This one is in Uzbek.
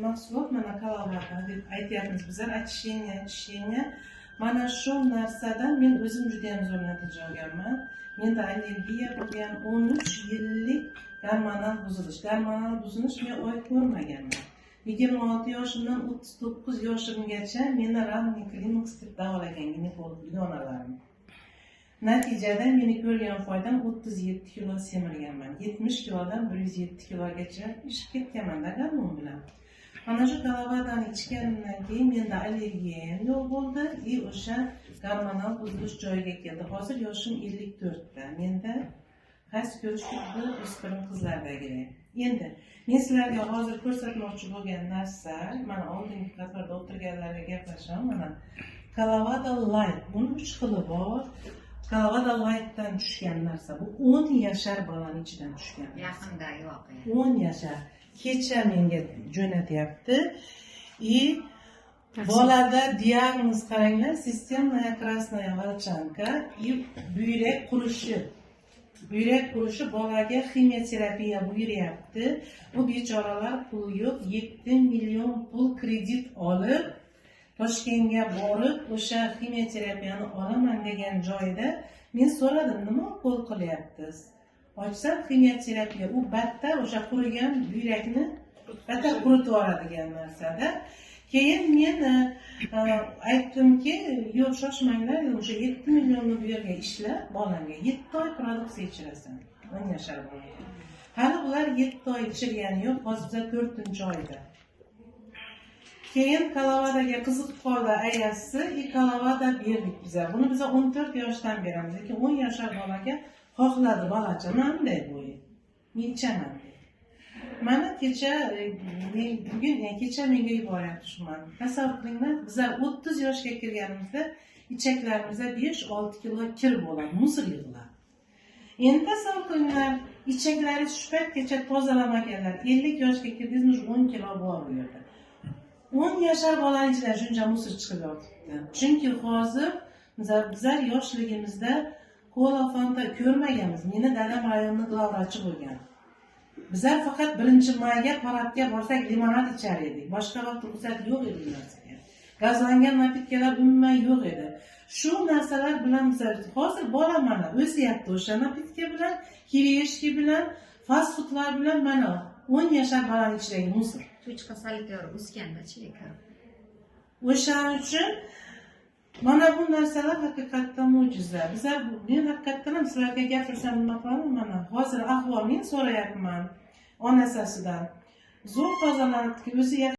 mahsulot mana kalovata deb aytyapmiz bizlar очищение. Mana shu narsadan men o'zim juda ham zo'r natija olganman. Menda allergiya bo'lgan 13 yillik gormonal buzilish. Gormonal buzilish men oy ko'rmaganman. 26 yoshimdan 39 yoshimgacha meni Ranni Clinics deb davolagan ginekolog onalarni. Natijada meni ko'rgan foydam 37 kilo semirganman. 70 kilodan 107 kilogacha ishib ketganman-da gormon bilan. Mana shu kalovatani ichganimdan keyin menda allergiya ham yo'q bo'ldi, o'sha gormonal buzilish joyiga keldi. Hozir yoshim 54 da. Menda qaysi ko'rish xuddi o'spirin qizlardagidek. Endi men sizlarga hozir ko'rsatmoqchi bo'lgan narsa, mana oldingi qatorda o'tirganlarga gaplashaman. Mana Kalovata Light, buni 3 xili bor. Kalovata Light'dan tushgan narsa bu 10 yashar bolaning ichidan tushgan. Yaqinda yo'q. 10 yashar. Kecha menga jo'natyapti. Bolada diagnoz qaranglar, sistemная красная волчанка и buyrak qurishi. Buyrak qurishi bolaga ximioterapiya buyuryapti. Bu bechoralar pul yo'q, 7 million pul kredit olib Toshkentga borib o'sha ximioterapiyani olaman degan joyda men so'radim, nima qo'l qilyapsiz? Ochsam ximioterapiya, u battar o'sha qurigan buyrakni battar quritib yuboradigan narsada. Keyin men aytdimki, yo'q shoshmanglar, o'sha 7 millionni bu yerga ishlab bolamga 7 oy produksiya ichirasan. 10 yashar bolaga. Hali ular 7 oy ichirgani yo'q, hozir 4-oyda. Keyin kalovataga qiziqib qoldi ayasi, kalovata berdik biza. Buni biza 14 yoshdan beramiz, lekin 10 yashar bolaga xohladi bolacha, menday bo'yi. Men ichaman. Mana kecha menga yuboryapti shu mana. Tasavvur qilinglar, bizlar 30 yoshga kirganimizda ichaklarimizda 5-6 kilo kir bo'ladi, musor yig'iladi. Endi tasavvur qilinglar, ichaklaringiz shu paytgacha tozalamaganlar, 50 yoshga kirdingizmi 10 kilo bor bu yerda. 10 yashar bolaning ichidan shuncha musor chiqib yotibdi. Chunki hozir bizlar yoshligimizda kola, fanta ko'rmaganmiz. Meni dadam rayonni glavrachi bo'lgan. Bizlar faqat 1-mayga paradga borsak limonad ichar edik. Boshqa vaqt ruxsat yo'q edi bu narsaga. Gazlangan napitkalar umuman yo'q edi. Shu narsalar bilan bizlar hozir bola mana o'syapti o'sha napitka bilan, kiriyeshki bilan, fast foodlar bilan mana 10 yashar bolaning ichidagi musor. Cho'chqa salityor o'sganda-chi ekan. O'shaning uchun mana bu narsalar haqiqatdan mo'jiza. Bizlar men haqiqatdan ham sizlarga gapirsam nima qilaman? Mana hozir ahvolni so'rayapman onasasidan. Zo'r tozalanibdi, o'zi